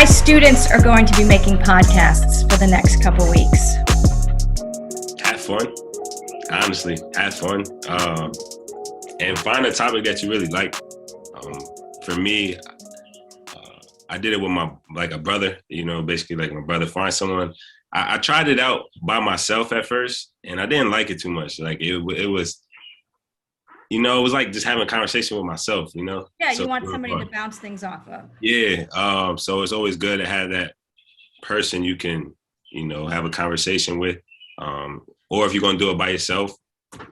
My students are going to be making podcasts for the next couple weeks. Have fun. Honestly, have fun. And find a topic that you really like. For me, I did it with a brother, basically like my brother. Find someone. I tried it out by myself at first, and I didn't like it too much. Like it was, it was like just having a conversation with myself, Yeah, so you want somebody to bounce things off of. Yeah. So it's always good to have that person you can, have a conversation with. Or if you're going to do it by yourself,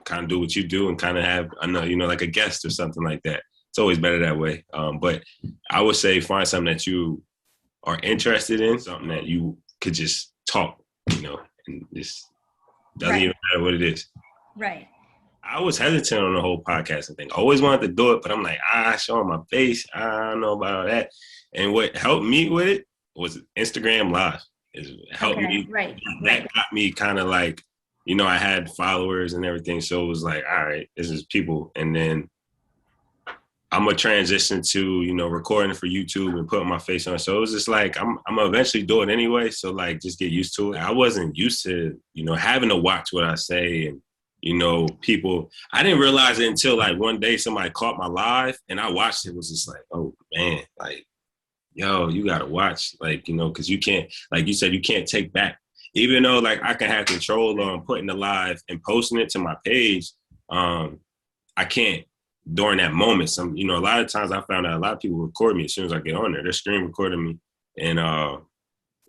kind of do what you do and kind of have, like a guest or something like that. It's always better that way. But I would say find something that you are interested in, something that you could just talk, and just doesn't even matter what it is. Right. I was hesitant on the whole podcasting thing. I always wanted to do it, but I'm like, showing my face. I don't know about all that. And what helped me with it was Instagram Live. It helped me. Right. That got me kind of like, I had followers and everything. So it was like, all right, this is people. And then I'm going to transition to, recording for YouTube and putting my face on it. So it was just like, I'm going to eventually do it anyway. So like, just get used to it. I wasn't used to, having to watch what I say and, people, I didn't realize it until like one day somebody caught my live and I watched it. It was just like, oh man, like, yo, you got to watch, like, cause you can't, like you said, you can't take back, even though like I can have control on putting the live and posting it to my page. I can't during that moment. A lot of times I found out a lot of people record me as soon as I get on there. They're screen recording me. And,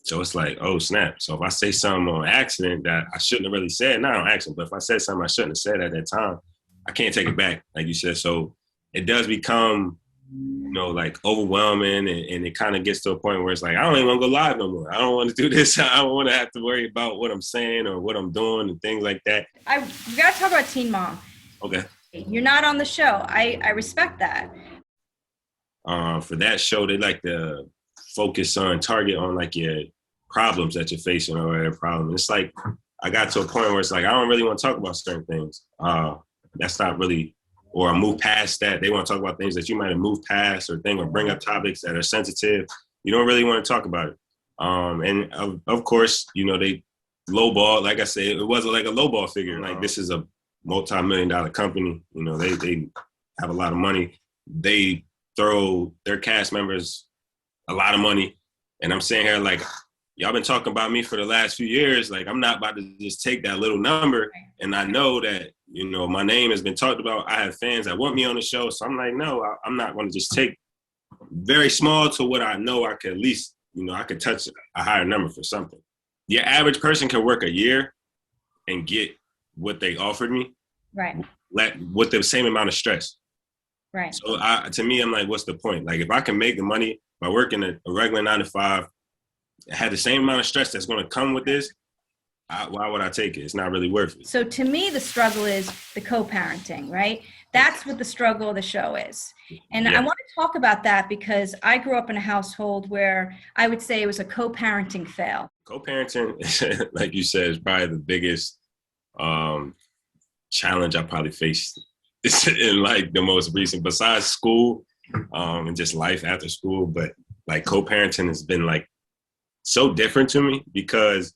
so it's like, oh, snap. So if I say something on accident that I shouldn't have really said, not on accident, but if I said something I shouldn't have said at that time, I can't take it back, like you said. So it does become, like overwhelming, and it kind of gets to a point where it's like, I don't even want to go live no more. I don't want to do this. I don't want to have to worry about what I'm saying or what I'm doing and things like that. You got to talk about Teen Mom. Okay. You're not on the show. I respect that. For that show, they like to focus on target on like your problems that you're facing or whatever problem. It's like I got to a point where it's like I don't really want to talk about certain things. That's not really, or I move past that. They want to talk about things that you might have moved past or bring up topics that are sensitive. You don't really want to talk about it. And of course, they lowball. Like I said, it wasn't like a lowball figure. Like this is a multi-million-dollar company. They have a lot of money. They throw their cast members a lot of money. And I'm saying here, like, y'all been talking about me for the last few years. Like, I'm not about to just take that little number. And I know that, my name has been talked about. I have fans that want me on the show. So I'm like, no, I'm not going to just take very small to what I know I could at least, I could touch a higher number for something. Your average person can work a year and get what they offered me. Right. With the same amount of stress. Right. So to me, I'm like, what's the point? Like, if I can make the money by working a regular 9 to 5, had the same amount of stress that's going to come with this, why would I take it? It's not really worth it. So to me, the struggle is the co-parenting, right? That's what the struggle of the show is. And I want to talk about that because I grew up in a household where I would say it was a co-parenting fail. Co-parenting, like you said, is probably the biggest challenge I probably faced in like the most recent, besides school and just life after school. But like co-parenting has been like so different to me because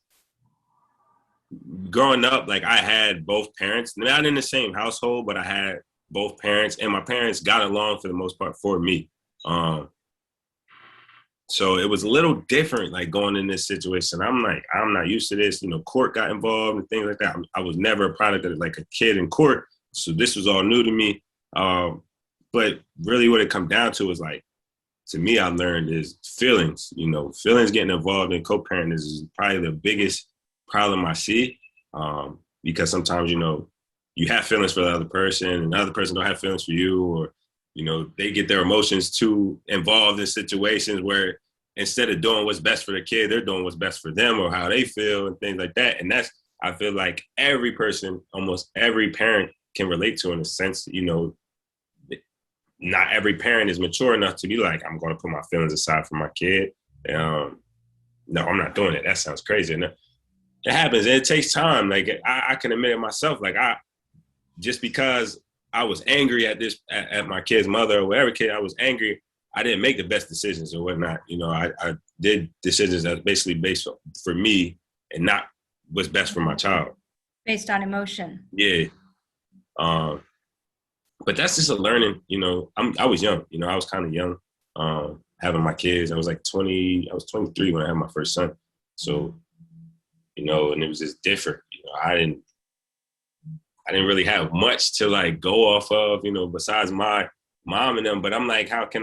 growing up, like I had both parents, not in the same household, but I had both parents, and my parents got along for the most part for me. So it was a little different, like going in this situation. I'm like, I'm not used to this. Court got involved and things like that. I was never a product of like a kid in court. So this was all new to me. But really what it come down to is like, to me, I learned is feelings. Feelings getting involved in co-parenting is probably the biggest problem I see. Because sometimes, you have feelings for the other person and the other person don't have feelings for you, or, they get their emotions too involved in situations where instead of doing what's best for the kid, they're doing what's best for them or how they feel and things like that. And that's, I feel like every person, almost every parent can relate to in a sense, not every parent is mature enough to be like, I'm going to put my feelings aside for my kid. No, I'm not doing it. That sounds crazy. And it happens. And it takes time. Like I can admit it myself. Like just because I was angry at my kid's mother or whatever kid, I was angry. I didn't make the best decisions or whatnot. I did decisions that's basically based for me and not what's best for my child. Based on emotion. Yeah. But that's just a learning, I was young, I was kind of young, having my kids. I was 23 when I had my first son. So, and it was just different. I didn't really have much to like go off of, besides my mom and them. But I'm like, how can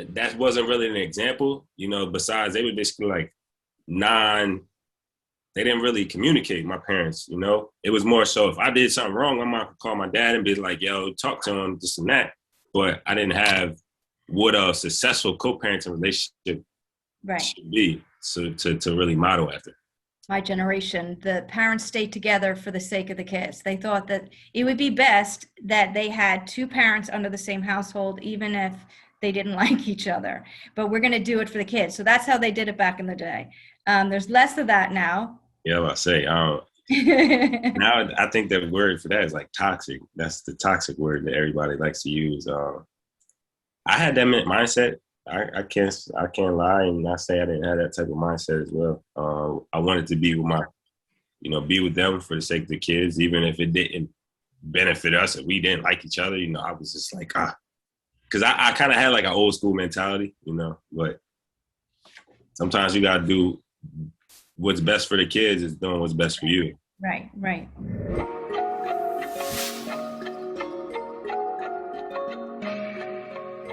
that wasn't really an example, besides they were basically like they didn't really communicate, my parents, It was more so if I did something wrong, I might call my dad and be like, yo, talk to him, this and that. But I didn't have what a successful co-parenting relationship should be to really model after. My generation, the parents stayed together for the sake of the kids. They thought that it would be best that they had two parents under the same household, even if they didn't like each other. But we're going to do it for the kids. So that's how they did it back in the day. There's less of that now. Yeah, I say. Now I think the word for that is like toxic. That's the toxic word that everybody likes to use. I had that mindset. I can't lie and not say I didn't have that type of mindset as well. I wanted to be with be with them for the sake of the kids, even if it didn't benefit us and we didn't like each other. I was just like, because I kind of had like an old school mentality, but sometimes you got to do what's best for the kids is doing what's best for you. Right.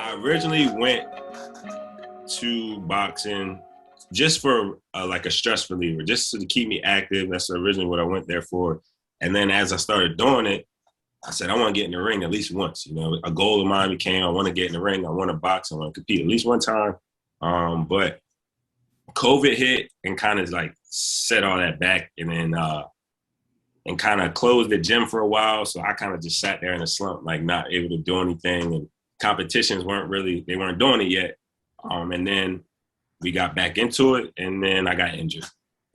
I originally went to boxing just for like a stress reliever, just to keep me active. That's originally what I went there for. And then as I started doing it, I said, I want to get in the ring at least once. A goal of mine became, I want to get in the ring. I want to box. I want to compete at least one time. But COVID hit and kind of like set all that back, and then and kind of closed the gym for a while. So I kind of just sat there in a slump, like not able to do anything, and competitions weren't doing it yet. And then we got back into it, and then I got injured,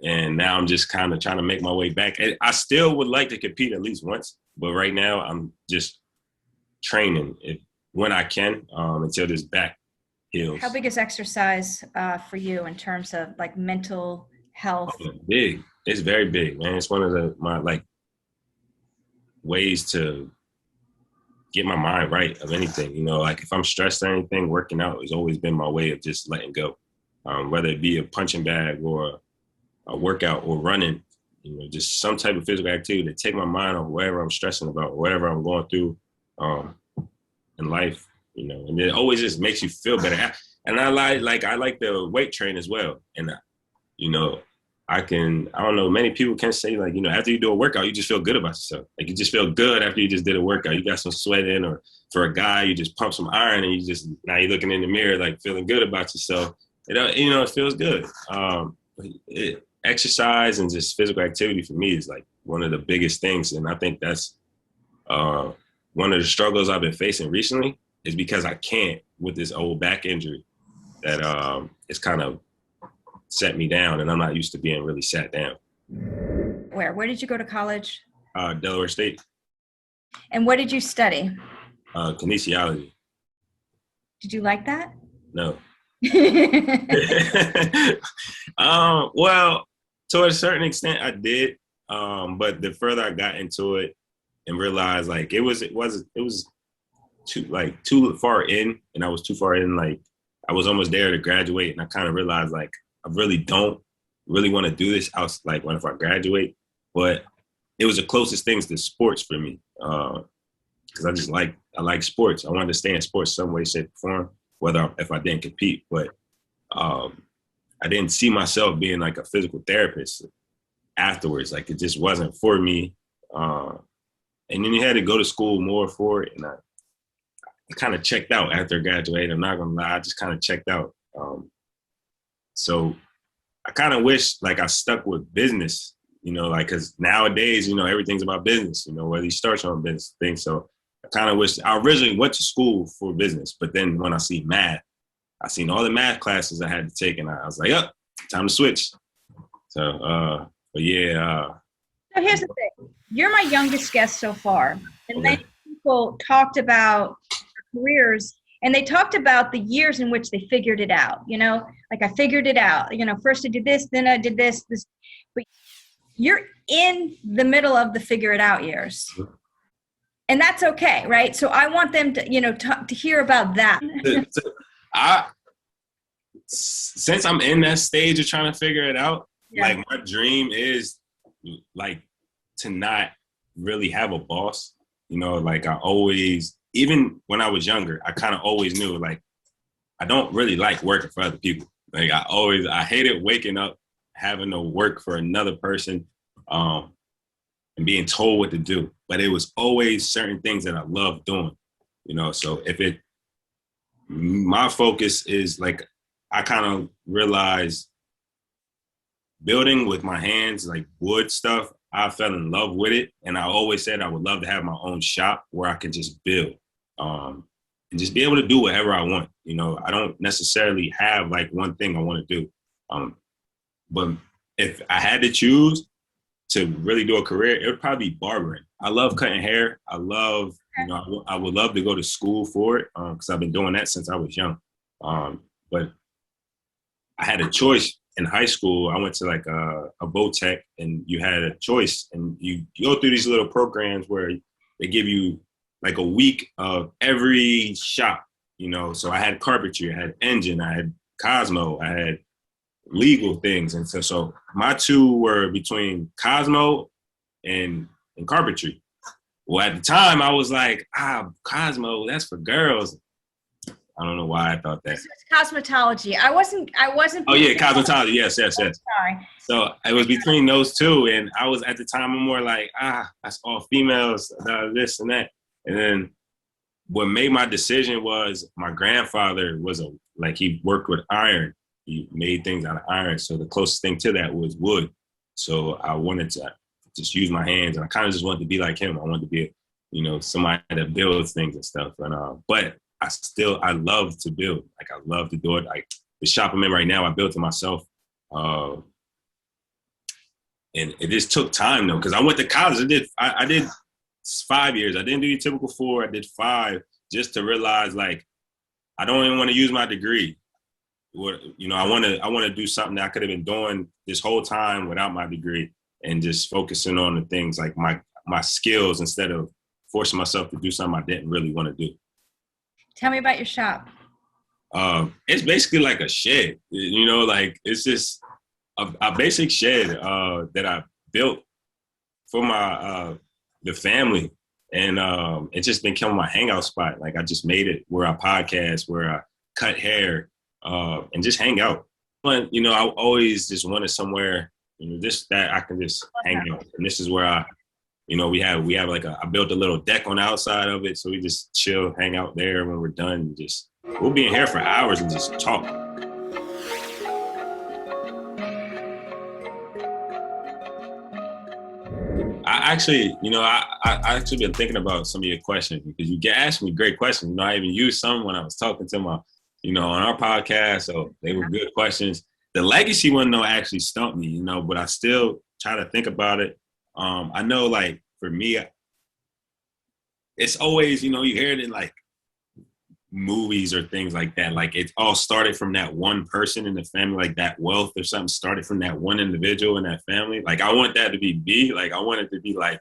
and now I'm just kind of trying to make my way back. I still would like to compete at least once, but right now I'm just training when I can until this back heals. How big is exercise for you in terms of like mental health? Big. It's very big, man. It's one of my like ways to get my mind right of anything. Like if I'm stressed or anything, working out has always been my way of just letting go. Whether it be a punching bag or a workout or running, just some type of physical activity to take my mind off whatever I'm stressing about, whatever I'm going through in life. And it always just makes you feel better. And I like the weight train as well. And, I don't know, many people can say like, after you do a workout, you just feel good about yourself. Like you just feel good after you just did a workout. You got some sweat in, or for a guy, you just pump some iron and now you're looking in the mirror, like feeling good about yourself. It feels good. Exercise and just physical activity for me is like one of the biggest things. And I think that's one of the struggles I've been facing recently is because I can't with this old back injury that it's kind of set me down, and I'm not used to being really sat down. Where did you go to college? Delaware State. And what did you study? Kinesiology. Did you like that? No. Well, to a certain extent I did. But the further I got into it and realized like it was too far in, and I was too far in, like I was almost there to graduate, and I kind of realized like I really don't really want to do this out like if I graduate. But it was the closest things to sports for me. Because I like sports. I wanted to stay in sports some way, shape, or form, if I didn't compete. But I didn't see myself being like a physical therapist afterwards. Like it just wasn't for me. And then you had to go to school more for it. And I kind of checked out after graduating. I'm not going to lie. I just kind of checked out. So I kind of wish like I stuck with business, like, cause nowadays, everything's about business, whether you start your own business thing. So I kind of wish I originally went to school for business, but then when I see math, I seen all the math classes I had to take, and I was like, oh, time to switch. So, but yeah. So here's the thing. You're my youngest guest so far. And many people talked about their careers And they talked about the years in which they figured it out, like I figured it out, first I did this, then I did this, but you're in the middle of the figure it out years. And that's okay, right? So I want them to hear about that. Since I'm in that stage of trying to figure it out, like my dream is like to not really have a boss. Like I always, even when I was younger, I kind of always knew like I don't really like working for other people. Like I hated waking up, having to work for another person, and being told what to do. But it was always certain things that I loved doing, so my focus is like, I kind of realized building with my hands, like wood stuff, I fell in love with it. And I always said I would love to have my own shop where I could just build and just be able to do whatever I want. I don't necessarily have like one thing I want to do. But if I had to choose to really do a career, it would probably be barbering. I love cutting hair. I love, I would love to go to school for it because I've been doing that since I was young. But I had a choice in high school. I went to like a Botech, and you had a choice, and you go through these little programs where they give you like a week of every shop, So I had carpentry, I had engine, I had Cosmo, I had legal things. And so my two were between Cosmo and carpentry. Well, at the time I was like, Cosmo, that's for girls. I don't know why I thought that. It's cosmetology. I wasn't. Oh yeah, cosmetology. Yes. Sorry. So it was between those two, and I was at the time I'm more like, that's all females, this and that. And then what made my decision was my grandfather he worked with iron. He made things out of iron. So the closest thing to that was wood. So I wanted to just use my hands, and I kind of just wanted to be like him. I wanted to be, somebody that builds things and stuff. And but I love to build. Like I love to do it. Like the shop I'm in right now, I built it myself. And it just took time though, because I went to college. I did 5 years. I didn't do the typical 4. I did 5 just to realize like I don't even want to use my degree. I want to do something that I could have been doing this whole time without my degree, and just focusing on the things like my skills instead of forcing myself to do something I didn't really want to do. Tell me about your shop. It's basically like a shed, like it's just a basic shed that I built for the family. And it just became my hangout spot. Like I just made it where I podcast, where I cut hair, and just hang out. But, I always just wanted somewhere, that I can just hang out. And this is where we have like I built a little deck on the outside of it. So we just chill, hang out there when we're done. And we'll be in here for hours and just talk. I actually been thinking about some of your questions because you asked me great questions. I even used some when I was talking to my, on our podcast. So they were good questions. The legacy one though actually stumped me, but I still try to think about it. I know like for me, it's always, you hear it in like movies or things like that. Like it all started from that one person in the family, like that wealth or something started from that one individual in that family. Like I want that to be me. Like I want it to be like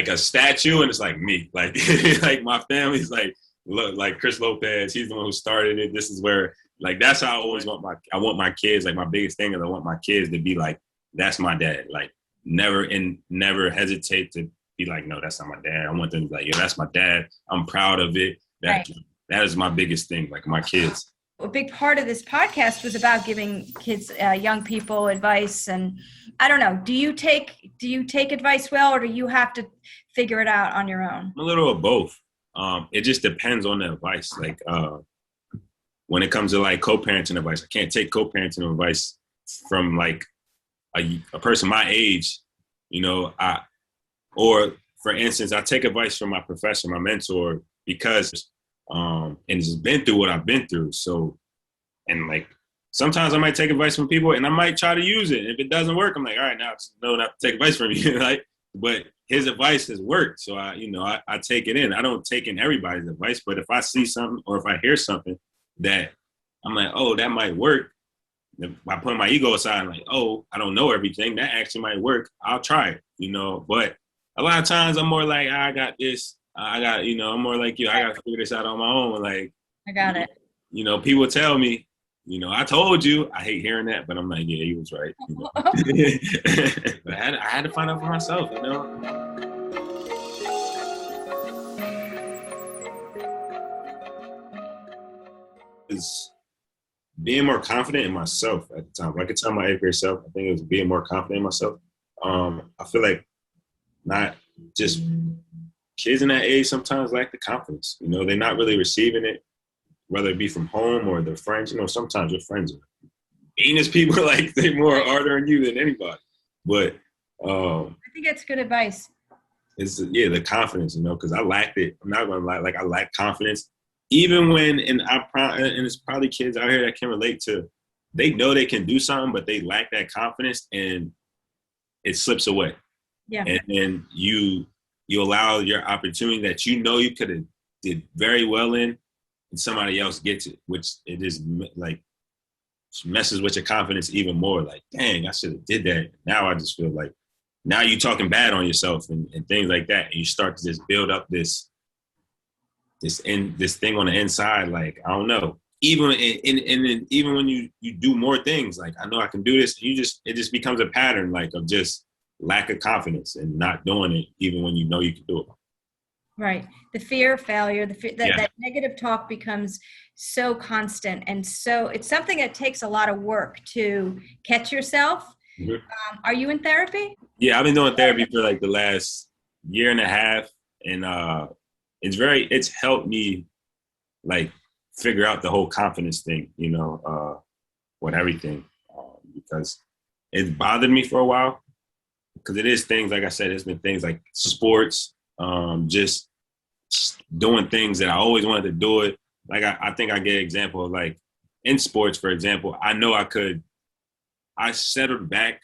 a statue, and it's like me. Like like my family's like, look, like Chris Lopez, he's the one who started it. This is where, like, that's how I always want my kids, like my biggest thing is I want my kids to be like, that's my dad. Like never hesitate to be like, no, that's not my dad. I want them to be like, yeah, that's my dad. I'm proud of it. That is my biggest thing, like my kids. A big part of this podcast was about giving kids, young people advice. And I don't know, do you take advice well, or do you have to figure it out on your own? A little of both. It just depends on the advice. Like when it comes to like co-parenting advice, I can't take co-parenting advice from like a person my age, or for instance, I take advice from my professor, my mentor, because and it's been through what I've been through. So, and like sometimes I might take advice from people and I might try to use it. If it doesn't work, I'm like, all right, now I just know not to take advice from you. Like, but his advice has worked. So I take it in. I don't take in everybody's advice, but if I see something or if I hear something that I'm like, oh, that might work. By putting my ego aside, like, oh, I don't know everything. That actually might work. I'll try it. But a lot of times I'm more like, I got this. I'm more like you. I got to figure this out on my own. Like, I got it. People tell me, I told you. I hate hearing that, but I'm like, yeah, he was right. But I had to find out for myself, It's being more confident in myself at the time. Like I could tell my 8th grade self, I think it was being more confident in myself. I feel like not just kids in that age sometimes lack the confidence. They're not really receiving it, whether it be from home or their friends. Sometimes your friends are meanest people, like they're more harder on you than anybody. But I think that's good advice. It's the confidence, because I lacked it. I'm not gonna lie, like I lack confidence. Even when, and it's probably kids out here that can relate to, they know they can do something, but they lack that confidence and it slips away. Yeah. And then you allow your opportunity that you could have did very well in, and somebody else gets it, which it is like messes with your confidence even more. Like, dang, I should have did that. Now I just feel like now you're talking bad on yourself and things like that. And you start to just build up this thing on the inside. Like, I don't know. Even even when you do more things, like I know I can do this, it just becomes a pattern, like of just lack of confidence and not doing it, even when you know you can do it. Right. The fear of failure, that negative talk becomes so constant. And so it's something that takes a lot of work to catch yourself. Mm-hmm. Are you in therapy? Yeah, I've been doing therapy for like the last year and a half. And it's helped me like figure out the whole confidence thing, with everything. Because it bothered me for a while. Because it is things, like I said, it's been things like sports, just doing things that I always wanted to do it. Like I think I get an example of, like, in sports, for example, I know I settled back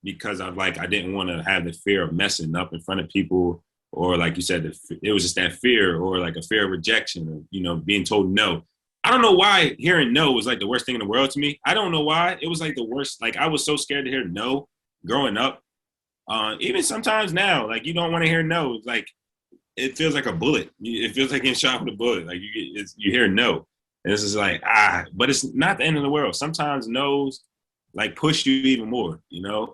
because I didn't want to have the fear of messing up in front of people, or like you said, it was just that fear, or like a fear of rejection, or, being told no. I don't know why hearing no was like the worst thing in the world to me. I don't know why. It was like the worst. Like I was so scared to hear no growing up. Even sometimes now, like you don't want to hear no. It's like, it feels like a bullet. It feels like getting shot with a bullet. Like you hear no. And it's just like, but it's not the end of the world. Sometimes no's like push you even more,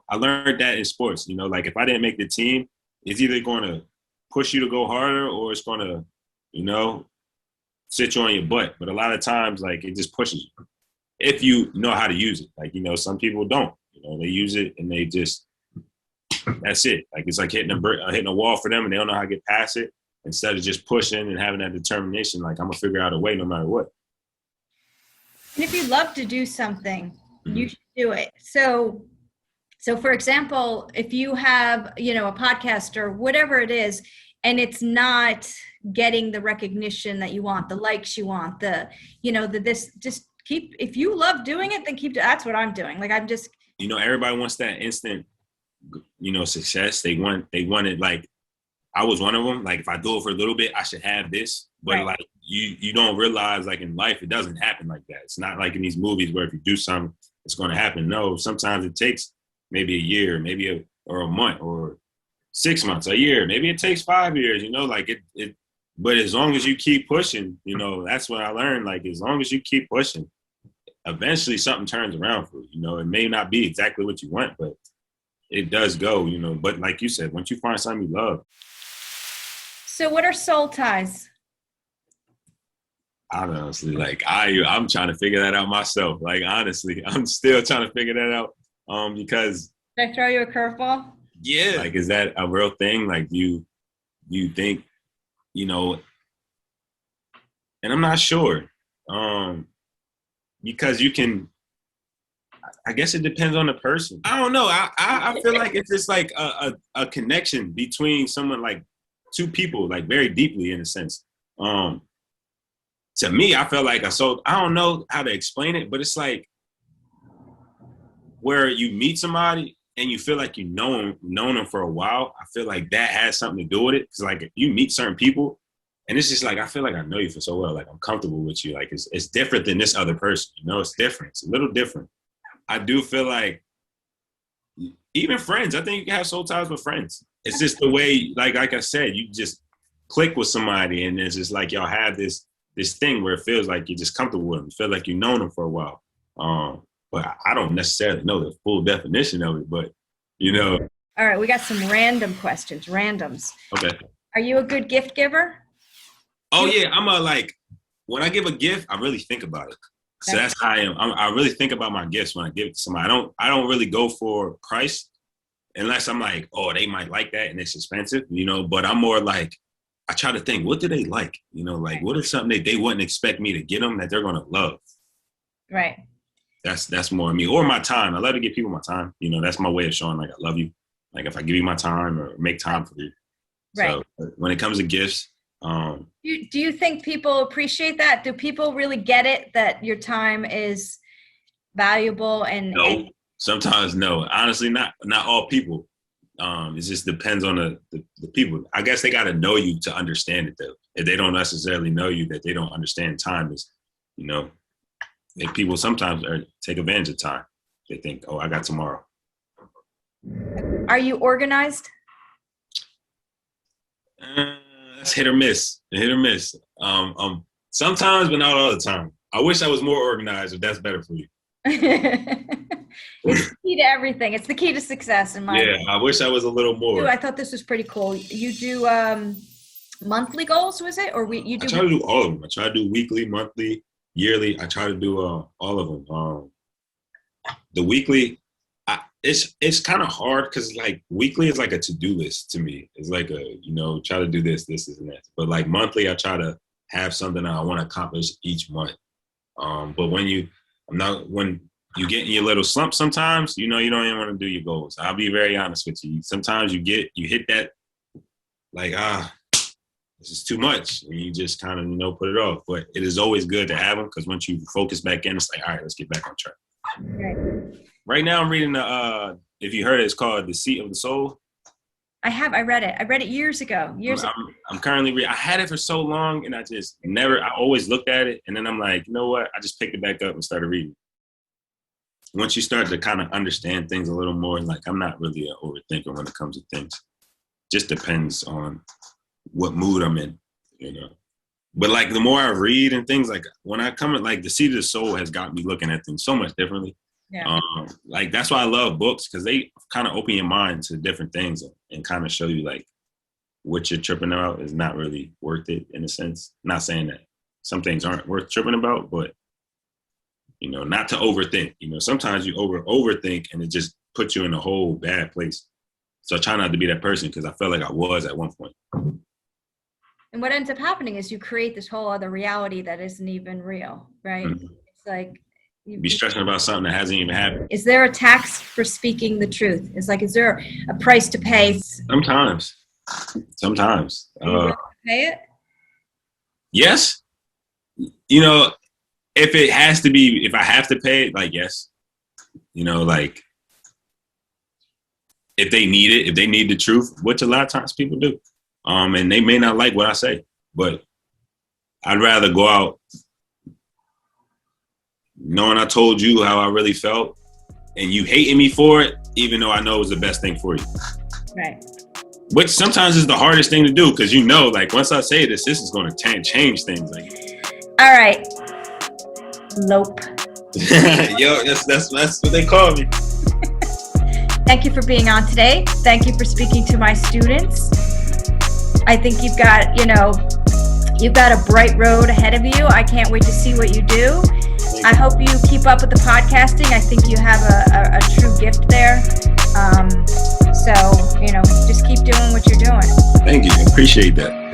I learned that in sports, like if I didn't make the team, it's either going to push you to go harder or it's going to, sit you on your butt. But a lot of times, like, it just pushes you if you know how to use it. Like, some people don't, they use it and they just, that's it. Like, it's like hitting a wall for them and they don't know how to get past it, instead of just pushing and having that determination. Like, I'm going to figure out a way no matter what. And if you love to do something, you should do it. So for example, if you have, a podcast or whatever it is, and it's not getting the recognition that you want, the likes you want, just keep, if you love doing it, then that's what I'm doing. Like, I'm just, everybody wants that instant, success. They want it. Like, I was one of them. Like, if I do it for a little bit, I should have this. But right. Like, you don't realize, like, in life, it doesn't happen like that. It's not like in these movies where if you do something, it's going to happen. No, sometimes it takes maybe a year, or a month, or 6 months, a year. Maybe it takes 5 years, like it. But as long as you keep pushing, that's what I learned. Like, as long as you keep pushing, eventually something turns around for you. It may not be exactly what you want, but it does go, But like you said, once you find something you love. So what are soul ties? Honestly, like I'm trying to figure that out myself. Like, honestly, I'm still trying to figure that out. Because did I throw you a curveball? Yeah. Like, is that a real thing? Like, you think, and I'm not sure. Because you can, I guess it depends on the person. I don't know. I feel like it's just like a connection between someone, like two people, like very deeply in a sense. To me, I feel like I don't know how to explain it, but it's like where you meet somebody and you feel like you known them for a while, I feel like that has something to do with it. Because like you meet certain people, and it's just like I feel like I know you for so well. Like I'm comfortable with you. Like it's different than this other person. You know, it's different. It's a little different. I do feel like even friends. I think you can have soul ties with friends. It's just the way, like I said, you just click with somebody, and it's just like y'all have this thing where it feels like you're just comfortable with them. You feel like you've known them for a while. But I don't necessarily know the full definition of it, but you know. All right, we got some random questions, randoms. Okay. Are you a good gift giver? Oh yeah, when I give a gift, I really think about it. So that's how I am. I really think about my gifts when I give it to somebody. I don't really go for price unless I'm like, oh, they might like that and it's expensive, you know, but I'm more like, I try to think, what do they like? You know, like what is something that they wouldn't expect me to get them that they're going to love? Right. That's more of me, or my time. I love to give people my time. You know, that's my way of showing like I love you. Like if I give you my time or make time for you. Right. So when it comes to gifts, do you think people appreciate that? Do people really get it that your time is valuable? And sometimes no. Honestly, not all people. It just depends on the people. I guess they got to know you to understand it though. If they don't necessarily know you, that they don't understand time is, you know. Like people sometimes take advantage of time. They think, oh, I got tomorrow. Are you organized? That's hit or miss. Hit or miss. Sometimes, but not all the time. I wish I was more organized, if that's better for you. It's the key to everything. It's the key to success in my opinion. I wish I was a little more. I thought this was pretty cool. You do monthly goals, was it? Or I try to do all of them. I try to do weekly, monthly, yearly. I try to do all of them. The weekly, it's kind of hard because like weekly is like a to-do list to me. It's like try to do this, and that. But like monthly, I try to have something that I want to accomplish each month. But when you get in your little slump sometimes, you know, you don't even want to do your goals. I'll be very honest with you. Sometimes you hit that like, this is too much. And you just kind of, put it off. But it is always good to have them because once you focus back in, it's like, all right, let's get back on track. Right now I'm reading if you heard it, it's called The Seat of the Soul. I read it. I read it years ago. I'm currently reading. I had it for so long and I always looked at it. And then I'm like, you know what? I just picked it back up and started reading. Once you start to kind of understand things a little more, like I'm not really an overthinker when it comes to things. Just depends on what mood I'm in, you know. But like the more I read and things, like when I come at like The Seat of the Soul has got me looking at things so much differently. Yeah. Like that's why I love books because they kind of open your mind to different things and kind of show you like what you're tripping about is not really worth it in a sense. Not saying that some things aren't worth tripping about, but you know, not to overthink. You know, sometimes you overthink and it just puts you in a whole bad place. So I try not to be that person because I felt like I was at one point. And what ends up happening is you create this whole other reality that isn't even real, right? Mm-hmm. It's like you be stressing about something that hasn't even happened. Is there a tax for speaking the truth? It's like, is there a price to pay? Sometimes. You really pay it? Yes. You know, if I have to pay it, like, yes. You know, like, if they need it, if they need the truth, which a lot of times people do. And they may not like what I say, but I'd rather go out knowing I told you how I really felt and you hating me for it, even though I know it was the best thing for you. Right. Which sometimes is the hardest thing to do because you know, like, once I say this is going to change things. Like, all right. Lope. Yo, that's what they call me. Thank you for being on today. Thank you for speaking to my students. I think you've got a bright road ahead of you. I can't wait to see what you do. I hope you keep up with the podcasting. I think you have a true gift there. So, just keep doing what you're doing. Thank you. Appreciate that.